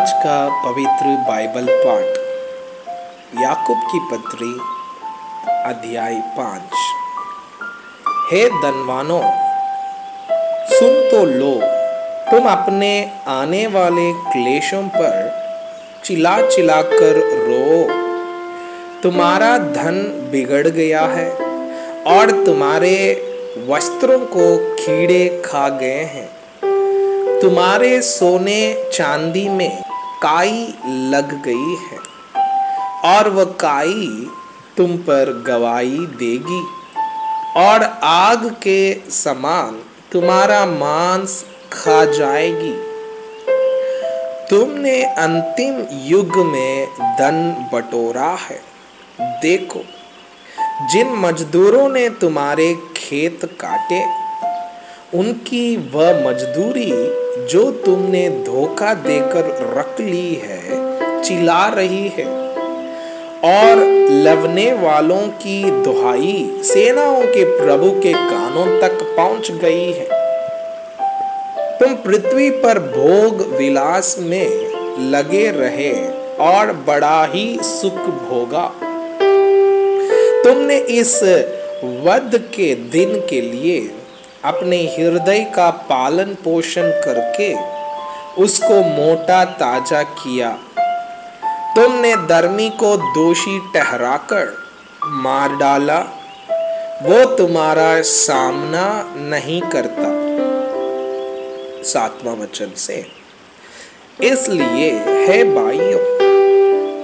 आज का पवित्र बाइबल पाठ याकूब की पत्री अध्याय 5। हे धनवानों, सुन तो लो, तुम अपने आने वाले क्लेशों पर चिल्ला चिल्ला कर रो। तुम्हारा धन बिगड़ गया है और तुम्हारे वस्त्रों को कीड़े खा गए हैं। तुम्हारे सोने चांदी में काई लग गई है और वह काई तुम पर गवाही देगी और आग के समान तुम्हारा मांस खा जाएगी। तुमने अंतिम युग में धन बटोरा है। देखो, जिन मजदूरों ने तुम्हारे खेत काटे, उनकी वह मजदूरी जो तुमने धोखा देकर रख ली है चिल्ला रही है, और लवने वालों की दुहाई सेनाओं के प्रभु के कानों तक पहुंच गई है। तुम पृथ्वी पर भोग विलास में लगे रहे और बड़ा ही सुख भोगा। तुमने इस वध के दिन के लिए अपने हृदय का पालन पोषण करके उसको मोटा ताजा किया। तुमने धर्मी को दोषी ठहराकर मार डाला, वो तुम्हारा सामना नहीं करता। 7वां वचन से, इसलिए हे भाइयों,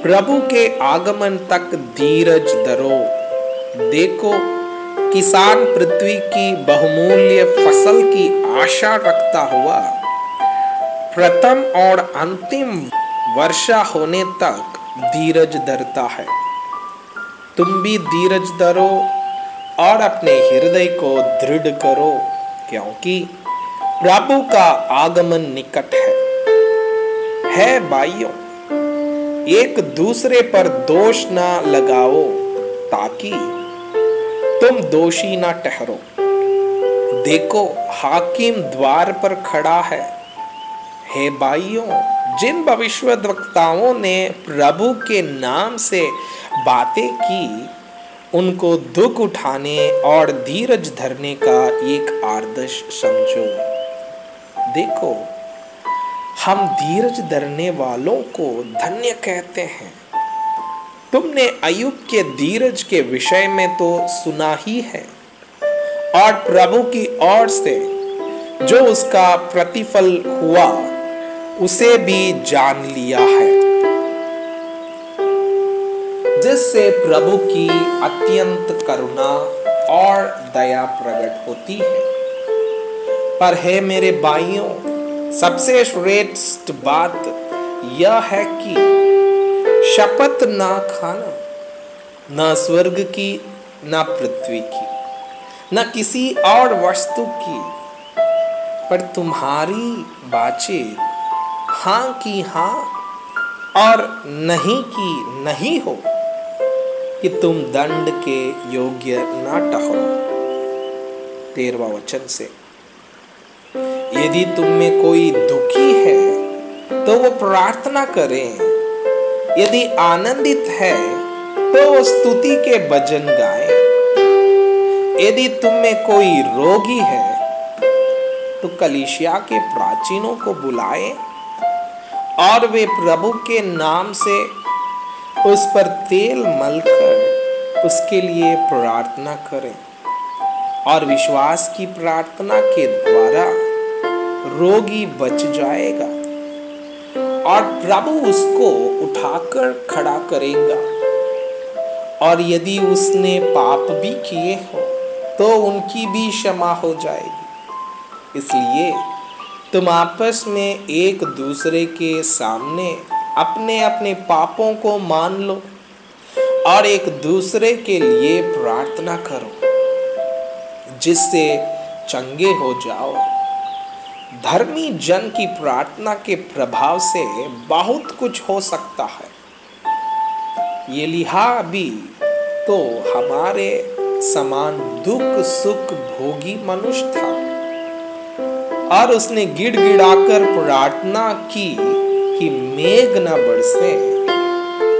प्रभु के आगमन तक धीरज धरो। देखो, किसान पृथ्वी की बहुमूल्य फसल की आशा रखता हुआ प्रथम और अंतिम वर्षा होने तक धीरज धरता है। तुम भी धीरज धरो और अपने हृदय को दृढ़ करो, क्योंकि प्रभु का आगमन निकट है भाइयों, एक दूसरे पर दोष ना लगाओ ताकि तुम दोषी ना ठहरो। देखो, हाकिम द्वार पर खड़ा है। हे भाइयों, जिन भविष्यद्वक्ताओं ने प्रभु के नाम से बातें की, उनको दुख उठाने और धीरज धरने का एक आदर्श समझो। देखो, हम धीरज धरने वालों को धन्य कहते हैं। तुमने अय्यूब के धीरज के विषय में तो सुना ही है, और प्रभु की ओर से जो उसका प्रतिफल हुआ उसे भी जान लिया है, जिससे प्रभु की अत्यंत करुणा और दया प्रकट होती है। पर हे मेरे भाइयों, सबसे श्रेष्ठ बात यह है कि शपथ ना खाना, न स्वर्ग की, न पृथ्वी की, न किसी और वस्तु की, पर तुम्हारी बातें हाँ की हाँ और नहीं की नहीं हो, कि तुम दंड के योग्य ना ठहरो। 13वां वचन से, यदि तुम में कोई दुखी है तो वो प्रार्थना करें, यदि आनंदित है तो वो स्तुति के भजन गाए। यदि तुम में कोई रोगी है तो कलीसिया के प्राचीनों को बुलाए और वे प्रभु के नाम से उस पर तेल मलकर उसके लिए प्रार्थना करें, और विश्वास की प्रार्थना के द्वारा रोगी बच जाएगा और प्रभु उसको उठाकर खड़ा करेगा। और यदि उसने पाप भी किए हो तो उनकी भी क्षमा हो जाएगी। इसलिए तुम आपस में एक दूसरे के सामने अपने अपने पापों को मान लो और एक दूसरे के लिए प्रार्थना करो, जिससे चंगे हो जाओ। धर्मी जन की प्रार्थना के प्रभाव से बहुत कुछ हो सकता है। एलिय्याह भी तो हमारे समान दुख सुख भोगी मनुष्य था, और उसने गिड़गिड़ाकर प्रार्थना की कि मेघ न बरसे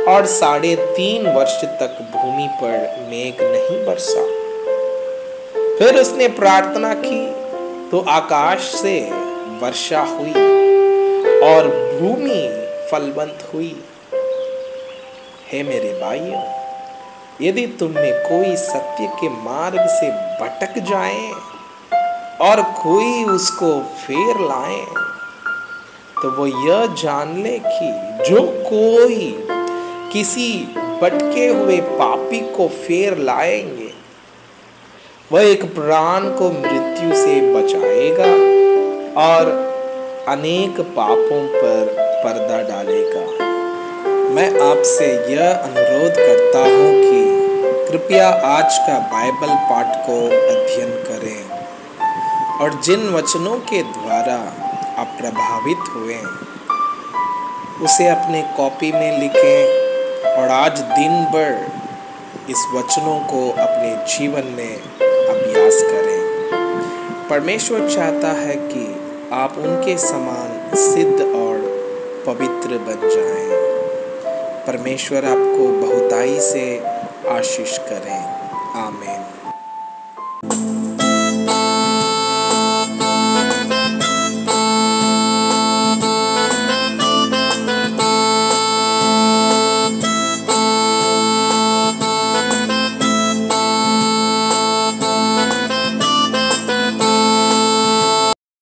और 3.5 वर्ष तक भूमि पर मेघ नहीं बरसा। फिर उसने प्रार्थना की तो आकाश से वर्षा हुई और भूमि फलवंत हुई। हे मेरे भाइयों, यदि तुमने कोई सत्य के मार्ग से भटक जाए और कोई उसको फेर लाए, तो वो यह जान ले कि जो कोई किसी भटके हुए पापी को फेर लाएंगे, वह एक प्राण को मृत्यु से बचाएगा और अनेक पापों पर पर्दा डालेगा। मैं आपसे यह अनुरोध करता हूँ कि कृपया आज का बाइबल पाठ को अध्ययन करें और जिन वचनों के द्वारा आप प्रभावित हुए उसे अपने कॉपी में लिखें और आज दिन भर इस वचनों को अपने जीवन में अभ्यास करें। परमेश्वर चाहता है कि आप उनके समान सिद्ध और पवित्र बन जाएं। परमेश्वर आपको बहुताई से आशीष करें। आमीन।